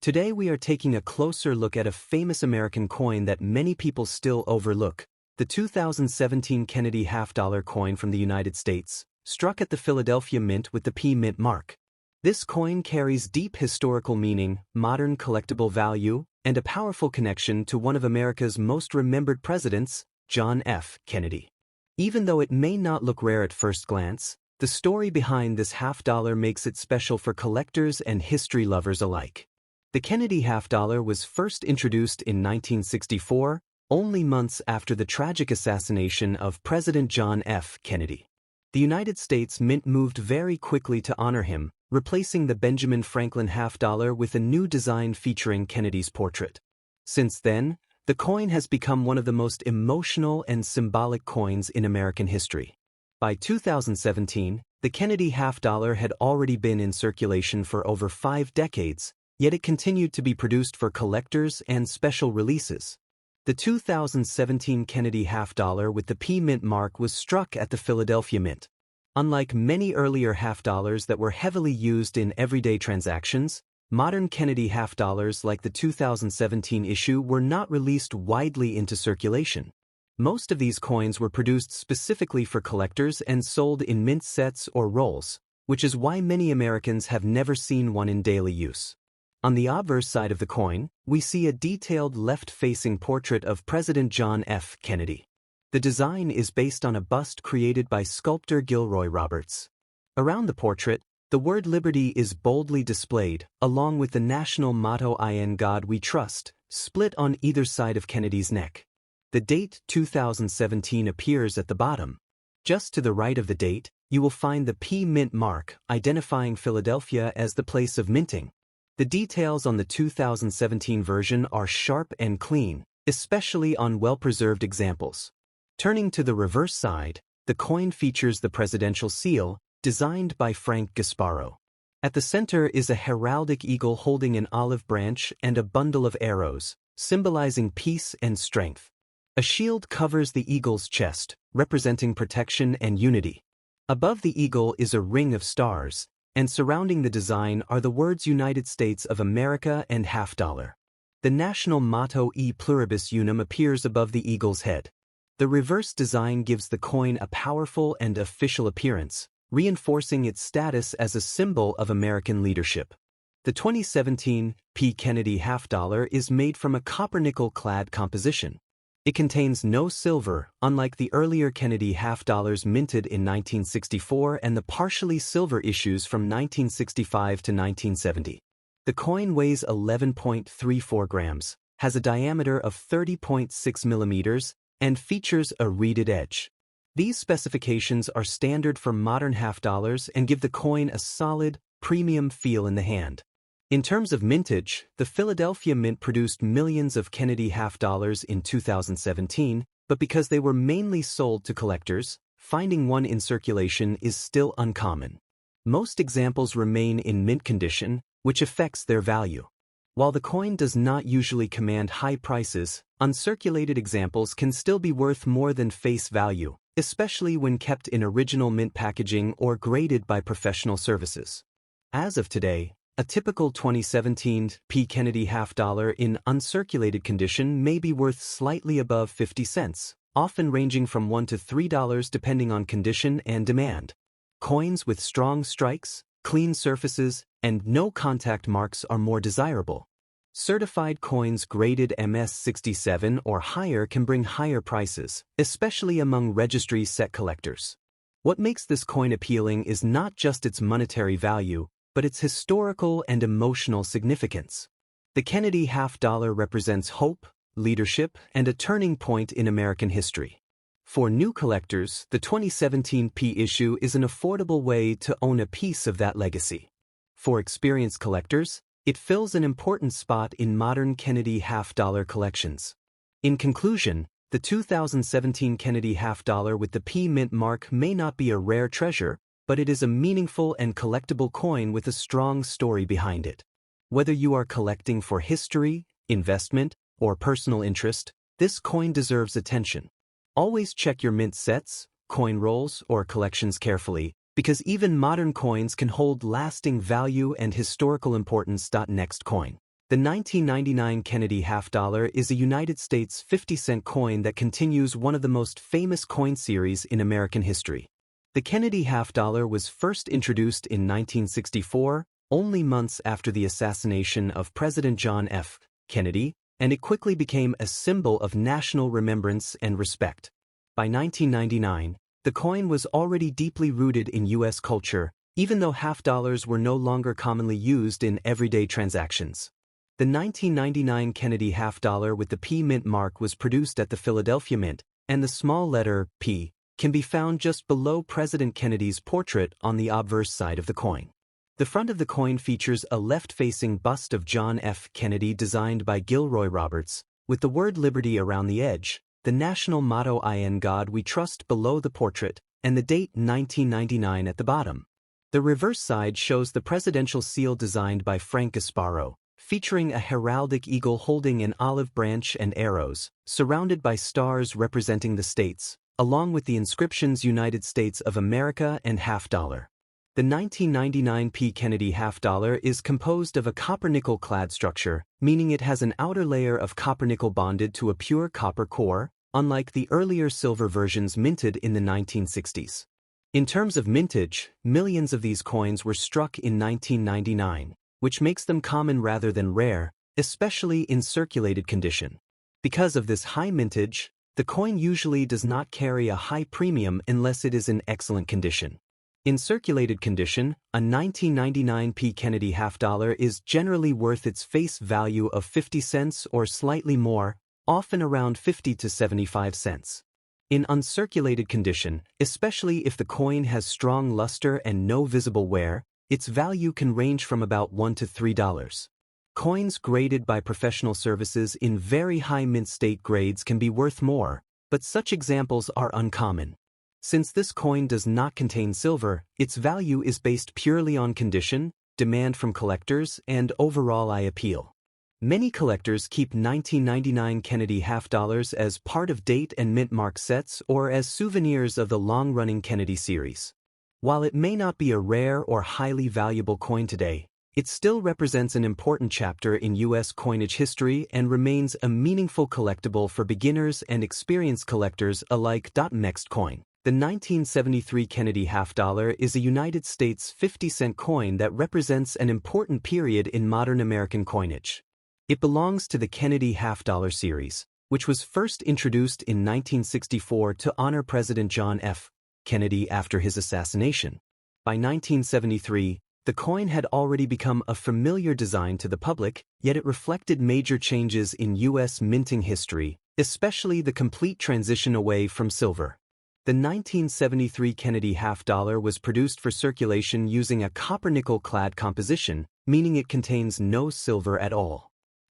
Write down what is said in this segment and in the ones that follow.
Today we are taking a closer look at a famous American coin that many people still overlook, the 2017 Kennedy half-dollar coin from the United States, struck at the Philadelphia Mint with the P Mint mark. This coin carries deep historical meaning, modern collectible value, and a powerful connection to one of America's most remembered presidents, John F. Kennedy. Even though it may not look rare at first glance, the story behind this half-dollar makes it special for collectors and history lovers alike. The Kennedy half-dollar was first introduced in 1964, only months after the tragic assassination of President John F. Kennedy. The United States Mint moved very quickly to honor him, replacing the Benjamin Franklin half-dollar with a new design featuring Kennedy's portrait. Since then, the coin has become one of the most emotional and symbolic coins in American history. By 2017, the Kennedy half-dollar had already been in circulation for over 5 decades, yet it continued to be produced for collectors and special releases. The 2017 Kennedy half-dollar with the P Mint mark was struck at the Philadelphia Mint. Unlike many earlier half-dollars that were heavily used in everyday transactions, modern Kennedy half-dollars like the 2017 issue were not released widely into circulation. Most of these coins were produced specifically for collectors and sold in mint sets or rolls, which is why many Americans have never seen one in daily use. On the obverse side of the coin, we see a detailed left-facing portrait of President John F. Kennedy. The design is based on a bust created by sculptor Gilroy Roberts. Around the portrait, the word Liberty is boldly displayed, along with the national motto "In God We Trust," split on either side of Kennedy's neck. The date 2017 appears at the bottom. Just to the right of the date, you will find the P Mint mark, identifying Philadelphia as the place of minting. The details on the 2017 version are sharp and clean, especially on well-preserved examples. Turning to the reverse side, the coin features the presidential seal, designed by Frank Gasparo. At the center is a heraldic eagle holding an olive branch and a bundle of arrows, symbolizing peace and strength. A shield covers the eagle's chest, representing protection and unity. Above the eagle is a ring of stars, and surrounding the design are the words United States of America and half-dollar. The national motto E Pluribus Unum appears above the eagle's head. The reverse design gives the coin a powerful and official appearance, reinforcing its status as a symbol of American leadership. The 2017 P. Kennedy half-dollar is made from a copper-nickel-clad composition. It contains no silver, unlike the earlier Kennedy half-dollars minted in 1964 and the partially silver issues from 1965 to 1970. The coin weighs 11.34 grams, has a diameter of 30.6 millimeters, and features a reeded edge. These specifications are standard for modern half-dollars and give the coin a solid, premium feel in the hand. In terms of mintage, the Philadelphia Mint produced millions of Kennedy half-dollars in 2017, but because they were mainly sold to collectors, finding one in circulation is still uncommon. Most examples remain in mint condition, which affects their value. While the coin does not usually command high prices, uncirculated examples can still be worth more than face value, especially when kept in original mint packaging or graded by professional services. As of today, a typical 2017 P. Kennedy half-dollar in uncirculated condition may be worth slightly above 50 cents, often ranging from $1 to $3 depending on condition and demand. Coins with strong strikes, clean surfaces, and no contact marks are more desirable. Certified coins graded MS-67 or higher can bring higher prices, especially among registry set collectors. What makes this coin appealing is not just its monetary value, but its historical and emotional significance. The Kennedy half-dollar represents hope, leadership, and a turning point in American history. For new collectors, the 2017 P issue is an affordable way to own a piece of that legacy. For experienced collectors, it fills an important spot in modern Kennedy half-dollar collections. In conclusion, the 2017 Kennedy half-dollar with the P Mint mark may not be a rare treasure, but it is a meaningful and collectible coin with a strong story behind it. Whether you are collecting for history, investment, or personal interest, this coin deserves attention. Always check your mint sets, coin rolls, or collections carefully, because even modern coins can hold lasting value and historical importance. Next coin. The 1999 Kennedy half dollar is a United States 50-cent coin that continues one of the most famous coin series in American history. The Kennedy half dollar was first introduced in 1964, only months after the assassination of President John F. Kennedy, and it quickly became a symbol of national remembrance and respect. By 1999, the coin was already deeply rooted in U.S. culture, even though half dollars were no longer commonly used in everyday transactions. The 1999 Kennedy half dollar with the P Mint mark was produced at the Philadelphia Mint, and the small letter P can be found just below President Kennedy's portrait on the obverse side of the coin. The front of the coin features a left-facing bust of John F. Kennedy designed by Gilroy Roberts, with the word Liberty around the edge, the national motto "In God We Trust" below the portrait, and the date 1999 at the bottom. The reverse side shows the presidential seal designed by Frank Gasparo, featuring a heraldic eagle holding an olive branch and arrows, surrounded by stars representing the states, along with the inscriptions United States of America and half dollar. The 1999 P. Kennedy half dollar is composed of a copper-nickel clad structure, meaning it has an outer layer of copper-nickel bonded to a pure copper core, unlike the earlier silver versions minted in the 1960s. In terms of mintage, millions of these coins were struck in 1999, which makes them common rather than rare, especially in circulated condition. Because of this high mintage, the coin usually does not carry a high premium unless it is in excellent condition. In circulated condition, a 1999 P. Kennedy half dollar is generally worth its face value of 50 cents or slightly more, often around 50 to 75 cents. In uncirculated condition, especially if the coin has strong luster and no visible wear, its value can range from about $1 to $3. Coins graded by professional services in very high mint state grades can be worth more, but such examples are uncommon. Since this coin does not contain silver, its value is based purely on condition, demand from collectors, and overall eye appeal. Many collectors keep 1999 Kennedy half dollars as part of date and mint mark sets or as souvenirs of the long-running Kennedy series. While it may not be a rare or highly valuable coin today, it still represents an important chapter in U.S. coinage history and remains a meaningful collectible for beginners and experienced collectors alike. Next coin. The 1973 Kennedy half dollar is a United States 50-cent coin that represents an important period in modern American coinage. It belongs to the Kennedy half dollar series, which was first introduced in 1964 to honor President John F. Kennedy after his assassination. By 1973, the coin had already become a familiar design to the public, yet it reflected major changes in U.S. minting history, especially the complete transition away from silver. The 1973 Kennedy half dollar was produced for circulation using a copper-nickel clad composition, meaning it contains no silver at all.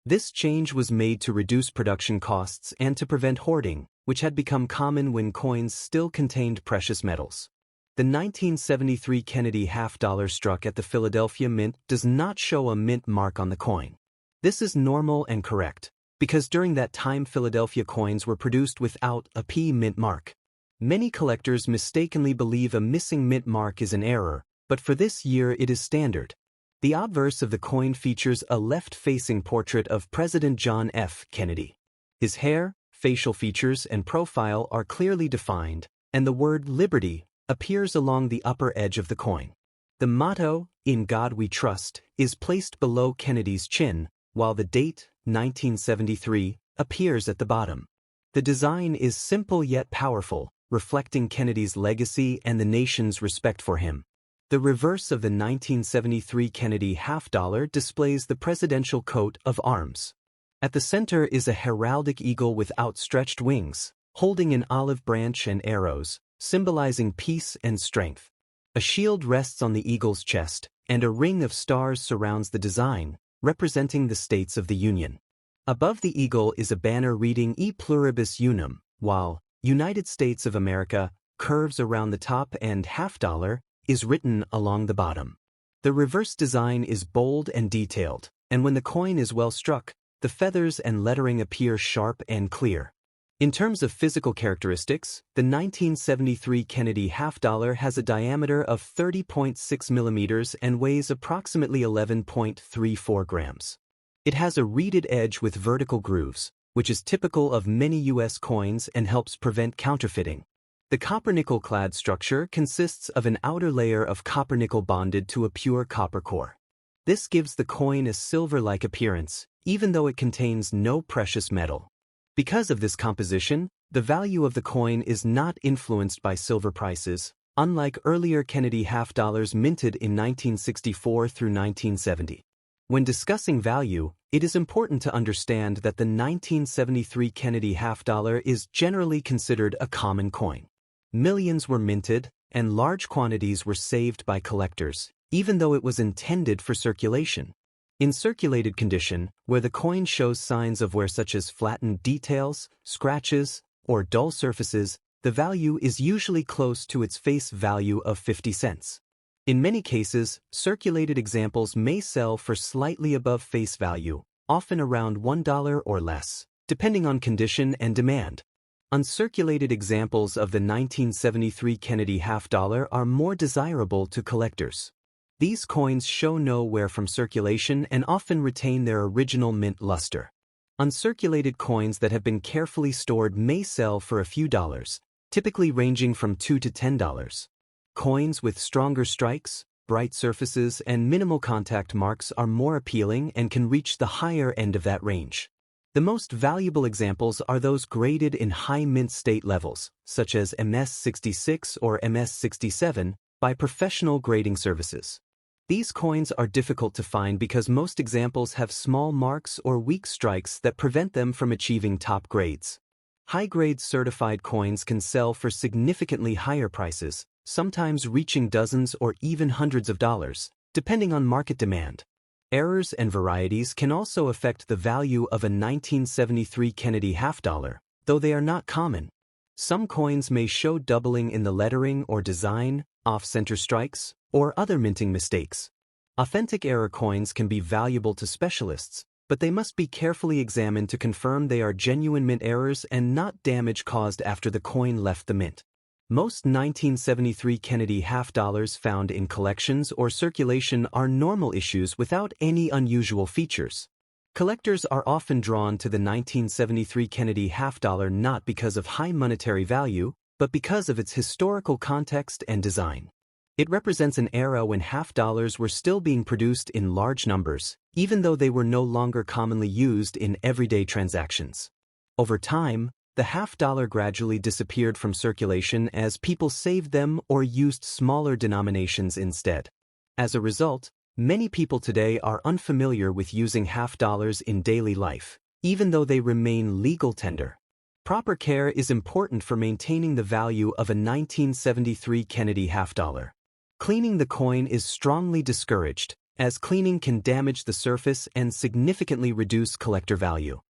This change was made to reduce production costs and to prevent hoarding, which had become common when coins still contained precious metals. The 1973 Kennedy half dollar struck at the Philadelphia Mint does not show a mint mark on the coin. This is normal and correct, because during that time Philadelphia coins were produced without a P mint mark. Many collectors mistakenly believe a missing mint mark is an error, but for this year it is standard. The obverse of the coin features a left-facing portrait of President John F. Kennedy. His hair, facial features, and profile are clearly defined, and the word Liberty appears along the upper edge of the coin. The motto, "In God We Trust," is placed below Kennedy's chin, while the date, 1973, appears at the bottom. The design is simple yet powerful, reflecting Kennedy's legacy and the nation's respect for him. The reverse of the 1973 Kennedy half dollar displays the presidential coat of arms. At the center is a heraldic eagle with outstretched wings, holding an olive branch and arrows, symbolizing peace and strength. A shield rests on the eagle's chest, and a ring of stars surrounds the design, representing the states of the Union. Above the eagle is a banner reading E Pluribus Unum, while United States of America curves around the top and half dollar is written along the bottom. The reverse design is bold and detailed, and when the coin is well struck, the feathers and lettering appear sharp and clear. In terms of physical characteristics, the 1973 Kennedy half dollar has a diameter of 30.6 millimeters and weighs approximately 11.34 grams. It has a reeded edge with vertical grooves, which is typical of many U.S. coins and helps prevent counterfeiting. The copper-nickel clad structure consists of an outer layer of copper-nickel bonded to a pure copper core. This gives the coin a silver-like appearance, even though it contains no precious metal. Because of this composition, the value of the coin is not influenced by silver prices, unlike earlier Kennedy half dollars minted in 1964 through 1970. When discussing value, it is important to understand that the 1973 Kennedy half dollar is generally considered a common coin. Millions were minted, and large quantities were saved by collectors, even though it was intended for circulation. In circulated condition, where the coin shows signs of wear such as flattened details, scratches, or dull surfaces, the value is usually close to its face value of 50 cents. In many cases, circulated examples may sell for slightly above face value, often around $1 or less, depending on condition and demand. Uncirculated examples of the 1973 Kennedy half dollar are more desirable to collectors. These coins show no wear from circulation and often retain their original mint luster. Uncirculated coins that have been carefully stored may sell for a few dollars, typically ranging from $2 to $10. Coins with stronger strikes, bright surfaces, and minimal contact marks are more appealing and can reach the higher end of that range. The most valuable examples are those graded in high mint state levels, such as MS-66 or MS-67, by professional grading services. These coins are difficult to find because most examples have small marks or weak strikes that prevent them from achieving top grades. High-grade certified coins can sell for significantly higher prices, sometimes reaching dozens or even hundreds of dollars, depending on market demand. Errors and varieties can also affect the value of a 1973 Kennedy half dollar, though they are not common. Some coins may show doubling in the lettering or design, off-center strikes, or other minting mistakes. Authentic error coins can be valuable to specialists, but they must be carefully examined to confirm they are genuine mint errors and not damage caused after the coin left the mint. Most 1973 Kennedy half dollars found in collections or circulation are normal issues without any unusual features. Collectors are often drawn to the 1973 Kennedy half dollar not because of high monetary value, but because of its historical context and design. It represents an era when half dollars were still being produced in large numbers, even though they were no longer commonly used in everyday transactions. Over time, the half dollar gradually disappeared from circulation as people saved them or used smaller denominations instead. As a result, many people today are unfamiliar with using half dollars in daily life, even though they remain legal tender. Proper care is important for maintaining the value of a 1973 Kennedy half dollar. Cleaning the coin is strongly discouraged, as cleaning can damage the surface and significantly reduce collector value.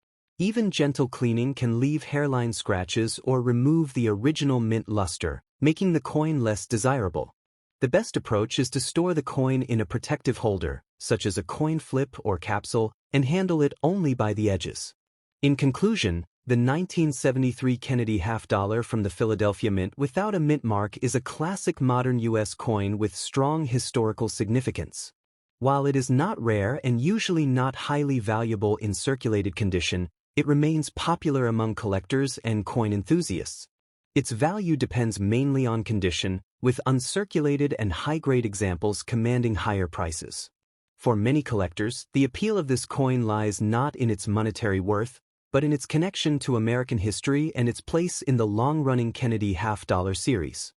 Even gentle cleaning can leave hairline scratches or remove the original mint luster, making the coin less desirable. The best approach is to store the coin in a protective holder, such as a coin flip or capsule, and handle it only by the edges. In conclusion, the 1973 Kennedy half dollar from the Philadelphia Mint without a mint mark is a classic modern U.S. coin with strong historical significance. While it is not rare and usually not highly valuable in circulated condition, it remains popular among collectors and coin enthusiasts. Its value depends mainly on condition, with uncirculated and high-grade examples commanding higher prices. For many collectors, the appeal of this coin lies not in its monetary worth, but in its connection to American history and its place in the long-running Kennedy half dollar series.